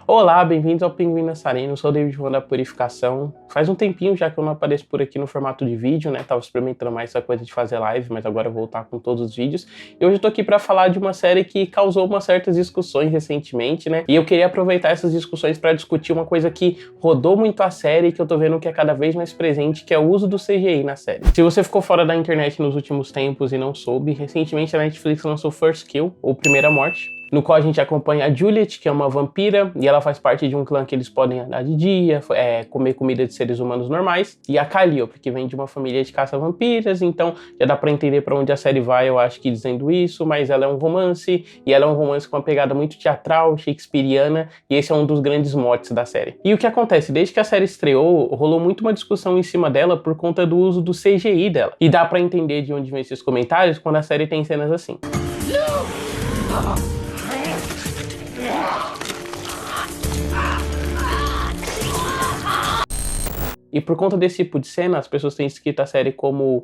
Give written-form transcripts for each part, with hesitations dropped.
Olá, bem-vindos ao Pinguim Dançarino, eu sou o David Von da Purificação. Faz um tempinho já que eu não apareço por aqui no formato de vídeo, né? Tava experimentando mais essa coisa de fazer live, mas agora eu vou voltar com todos os vídeos. E hoje eu tô aqui pra falar de uma série que causou umas certas discussões recentemente, né? E eu queria aproveitar essas discussões pra discutir uma coisa que rodou muito a série e que eu tô vendo que é cada vez mais presente, que é o uso do CGI na série. Se você ficou fora da internet nos últimos tempos e não soube, recentemente a Netflix lançou First Kill, ou Primeira Morte, no qual a gente acompanha a Juliet, que é uma vampira, e ela faz parte de um clã que eles podem andar de dia, comer comida de seres humanos normais, e a Calliope, que vem de uma família de caça-vampiras, então já dá pra entender pra onde a série vai, eu acho que dizendo isso, mas ela é um romance, e ela é um romance com uma pegada muito teatral, shakespeariana, e esse é um dos grandes motes da série. E o que acontece? Desde que a série estreou, rolou muito uma discussão em cima dela por conta do uso do CGI dela, e dá pra entender de onde vem esses comentários quando a série tem cenas assim. E por conta desse tipo de cena, as pessoas têm escrito a série como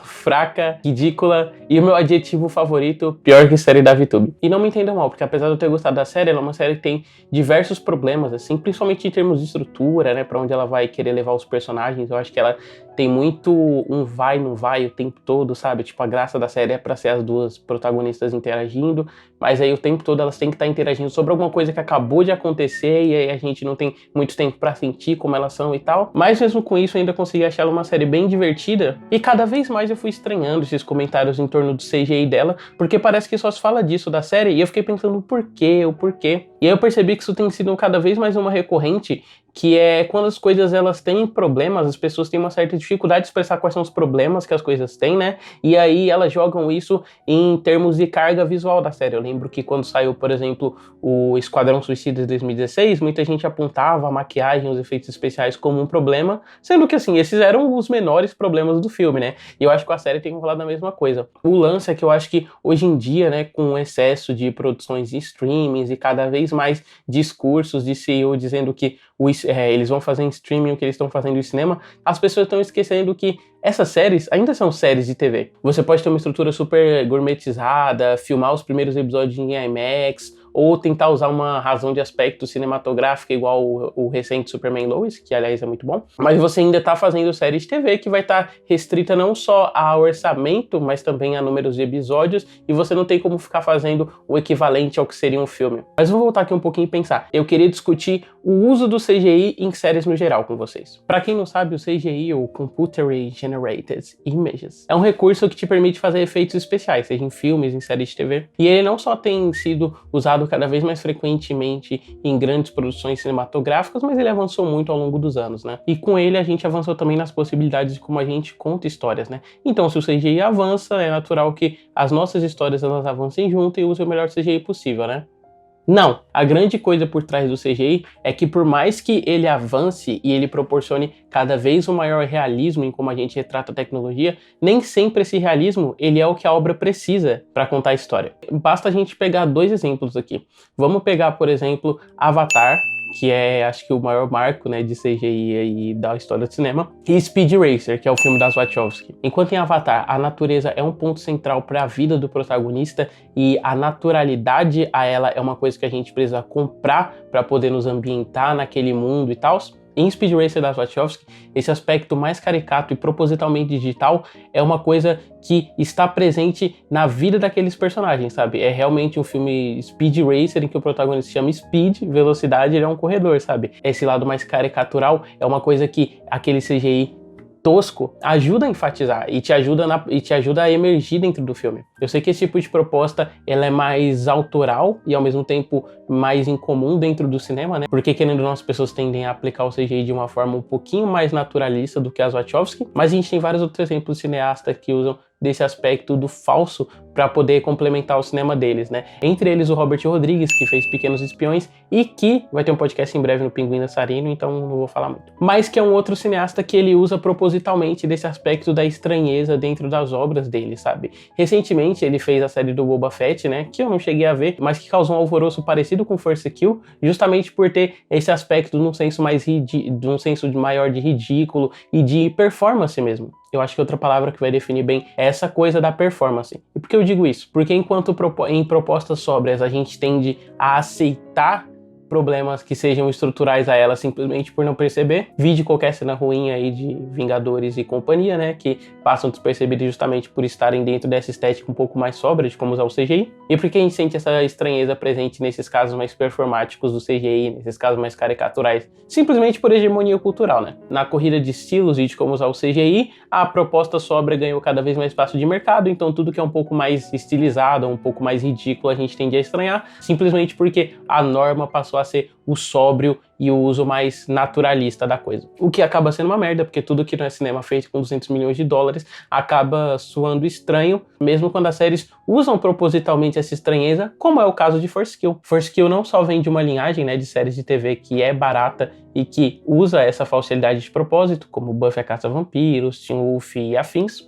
fraca, ridícula e o meu adjetivo favorito, pior que série da VTube. E não me entendam mal, porque apesar de eu ter gostado da série, ela é uma série que tem diversos problemas, assim, principalmente em termos de estrutura, né, pra onde ela vai querer levar os personagens. Eu acho que ela tem muito um vai, não vai o tempo todo, sabe? Tipo, a graça da série é pra ser as duas protagonistas interagindo, mas aí o tempo todo elas têm que estar interagindo sobre alguma coisa que acabou de acontecer e aí a gente não tem muito tempo pra sentir como elas são e tal. Mas mesmo com isso, eu ainda consegui achar ela uma série bem divertida e cada vez mais eu fui estranhando esses comentários em torno do CGI dela, porque parece que só se fala disso da série e eu fiquei pensando o porquê. E aí eu percebi que isso tem sido cada vez mais uma recorrente, que é quando as coisas elas têm problemas, as pessoas têm uma certa dificuldade de expressar quais são os problemas que as coisas têm, né? E aí elas jogam isso em termos de carga visual da série. Eu lembro que quando saiu, por exemplo, o Esquadrão Suicida de 2016, muita gente apontava a maquiagem, os efeitos especiais como um problema, sendo que assim, esses eram os menores problemas do filme, né? E eu acho que a série tem que falar da mesma coisa. O lance é que eu acho que hoje em dia, né, com o excesso de produções de streamings e cada vez mais discursos de CEO dizendo que eles vão fazer em streaming o que eles estão fazendo em cinema, as pessoas estão esquecendo que essas séries ainda são séries de TV. Você pode ter uma estrutura super gourmetizada, filmar os primeiros episódios em IMAX, ou tentar usar uma razão de aspecto cinematográfica igual o recente Superman Lois, que aliás é muito bom, mas você ainda tá fazendo série de TV que vai estar restrita não só a orçamento, mas também a números de episódios, e você não tem como ficar fazendo o equivalente ao que seria um filme. Mas vou voltar aqui um pouquinho e pensar. Eu queria discutir o uso do CGI em séries no geral com vocês. Pra quem não sabe, o CGI, ou Computer Generated Images, é um recurso que te permite fazer efeitos especiais, seja em filmes, em séries de TV, e ele não só tem sido usado cada vez mais frequentemente em grandes produções cinematográficas, mas ele avançou muito ao longo dos anos, né? E com ele a gente avançou também nas possibilidades de como a gente conta histórias, né? Então, se o CGI avança, é natural que as nossas histórias elas avancem junto e usem o melhor CGI possível, né? Não, a grande coisa por trás do CGI é que por mais que ele avance e ele proporcione cada vez um maior realismo em como a gente retrata a tecnologia, nem sempre esse realismo ele é o que a obra precisa para contar a história. Basta a gente pegar dois exemplos aqui. Vamos pegar, por exemplo, Avatar, que é, acho que o maior marco, né, de CGI aí da história do cinema, e Speed Racer, que é o filme das Wachowski. Enquanto em Avatar, a natureza é um ponto central para a vida do protagonista e a naturalidade a ela é uma coisa que a gente precisa comprar para poder nos ambientar naquele mundo e tal. Em Speed Racer das Wachowski, esse aspecto mais caricato e propositalmente digital é uma coisa que está presente na vida daqueles personagens, sabe? É realmente um filme Speed Racer em que o protagonista se chama Speed, velocidade, ele é um corredor, sabe? Esse lado mais caricatural é uma coisa que aquele CGI tosco ajuda a enfatizar e te ajuda a emergir dentro do filme. Eu sei que esse tipo de proposta ela é mais autoral e ao mesmo tempo mais incomum dentro do cinema, né? Porque querendo ou não as pessoas tendem a aplicar o CGI de uma forma um pouquinho mais naturalista do que as Wachowski, mas a gente tem vários outros exemplos de cineastas que usam desse aspecto do falso para poder complementar o cinema deles, né? Entre eles o Robert Rodrigues, que fez Pequenos Espiões e que vai ter um podcast em breve no Pinguim Dançarino, então não vou falar muito. Mas que é um outro cineasta que ele usa propositalmente desse aspecto da estranheza dentro das obras dele, sabe? Recentemente ele fez a série do Boba Fett, né? Que eu não cheguei a ver, mas que causou um alvoroço parecido com First Kill, justamente por ter esse aspecto num senso maior de ridículo e de performance mesmo. Eu acho que outra palavra que vai definir bem é essa coisa da performance. E por que eu digo isso? Porque enquanto em propostas sóbrias a gente tende a aceitar problemas que sejam estruturais a ela simplesmente por não perceber. Vide qualquer cena ruim aí de Vingadores e companhia, né, que passam despercebidos justamente por estarem dentro dessa estética um pouco mais sóbria de como usar o CGI. E porque a gente sente essa estranheza presente nesses casos mais performáticos do CGI, nesses casos mais caricaturais, simplesmente por hegemonia cultural, né? Na corrida de estilos e de como usar o CGI, a proposta sóbria ganhou cada vez mais espaço de mercado, então tudo que é um pouco mais estilizado, um pouco mais ridículo, a gente tende a estranhar, simplesmente porque a norma passou a ser o sóbrio e o uso mais naturalista da coisa. O que acaba sendo uma merda, porque tudo que não é cinema feito com 200 milhões de dólares acaba soando estranho, mesmo quando as séries usam propositalmente essa estranheza, como é o caso de Force Kill. Force Kill não só vem de uma linhagem, né, de séries de TV que é barata e que usa essa falsidade de propósito, como Buffy a Caça-Vampiros, Teen Wolf e afins,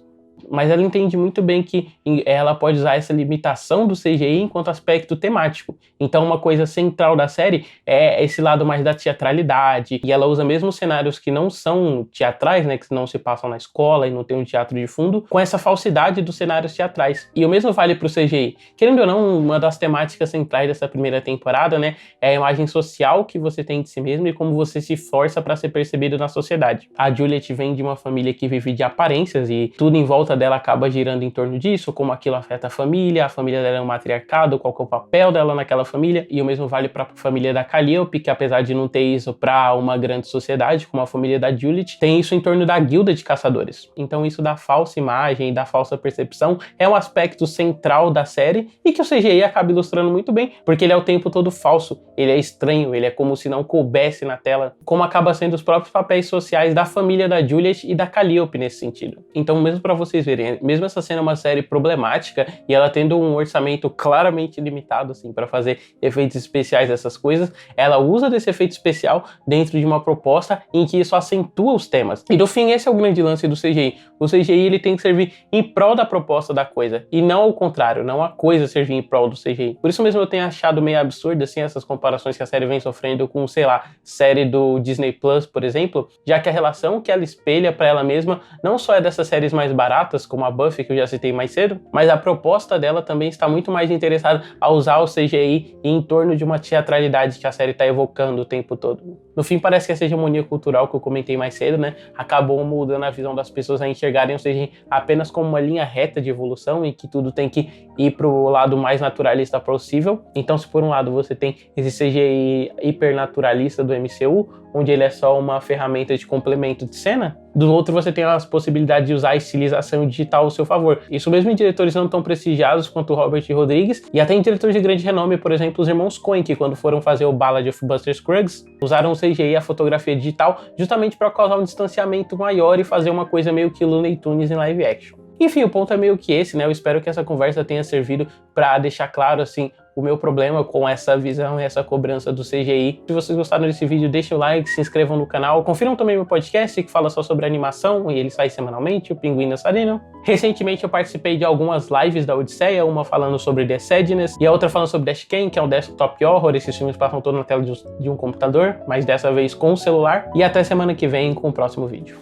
mas ela entende muito bem que ela pode usar essa limitação do CGI enquanto aspecto temático. Então uma coisa central da série é esse lado mais da teatralidade, e ela usa mesmo cenários que não são teatrais, né, que não se passam na escola e não tem um teatro de fundo, com essa falsidade dos cenários teatrais. E o mesmo vale pro CGI. Querendo ou não, uma das temáticas centrais dessa primeira temporada, né, é a imagem social que você tem de si mesmo e como você se força para ser percebido na sociedade. A Juliet vem de uma família que vive de aparências e tudo em volta dela acaba girando em torno disso, como aquilo afeta a família dela é um matriarcado, qual que é o papel dela naquela família, e o mesmo vale para a família da Calliope, que apesar de não ter isso para uma grande sociedade, como a família da Juliet, tem isso em torno da guilda de caçadores. Então isso da falsa imagem e da falsa percepção é um aspecto central da série e que o CGI acaba ilustrando muito bem, porque ele é o tempo todo falso, ele é estranho, ele é como se não coubesse na tela, como acaba sendo os próprios papéis sociais da família da Juliet e da Calliope nesse sentido. Então mesmo para vocês verem, mesmo essa sendo uma série problemática e ela tendo um orçamento claramente limitado assim para fazer efeitos especiais dessas coisas, ela usa desse efeito especial dentro de uma proposta em que isso acentua os temas. E no fim esse é o grande lance do CGI. O CGI ele tem que servir em prol da proposta da coisa e não ao contrário, não a coisa servir em prol do CGI. Por isso mesmo eu tenho achado meio absurdo assim essas comparações que a série vem sofrendo com, sei lá, série do Disney Plus, por exemplo, já que a relação que ela espelha para ela mesma não só é dessas séries mais baratas como a Buffy, que eu já citei mais cedo, mas a proposta dela também está muito mais interessada a usar o CGI em torno de uma teatralidade que a série está evocando o tempo todo. No fim, parece que essa hegemonia cultural que eu comentei mais cedo, né, acabou mudando a visão das pessoas a enxergarem o CGI apenas como uma linha reta de evolução em que tudo tem que ir pro lado mais naturalista possível. Então, se por um lado você tem esse CGI hipernaturalista do MCU, onde ele é só uma ferramenta de complemento de cena, do outro você tem as possibilidades de usar a estilização digital ao seu favor. Isso mesmo em diretores não tão prestigiados quanto Robert Rodrigues, e até em diretores de grande renome, por exemplo, os irmãos Coen, que quando foram fazer o Ballad of Buster Scruggs, usaram o CGI e a fotografia digital justamente para causar um distanciamento maior e fazer uma coisa meio que Looney Tunes em live action. Enfim, o ponto é meio que esse, né? Eu espero que essa conversa tenha servido para deixar claro, assim, o meu problema com essa visão e essa cobrança do CGI. Se vocês gostaram desse vídeo, deixem o like, se inscrevam no canal. Confiram também meu podcast, que fala só sobre animação, e ele sai semanalmente, o Pinguim Dançarino. Recentemente eu participei de algumas lives da Odisseia, uma falando sobre The Sadness, e a outra falando sobre Dashcam, que é um desktop horror. Esses filmes passam todos na tela de um computador, mas dessa vez com o celular. E até semana que vem com o próximo vídeo.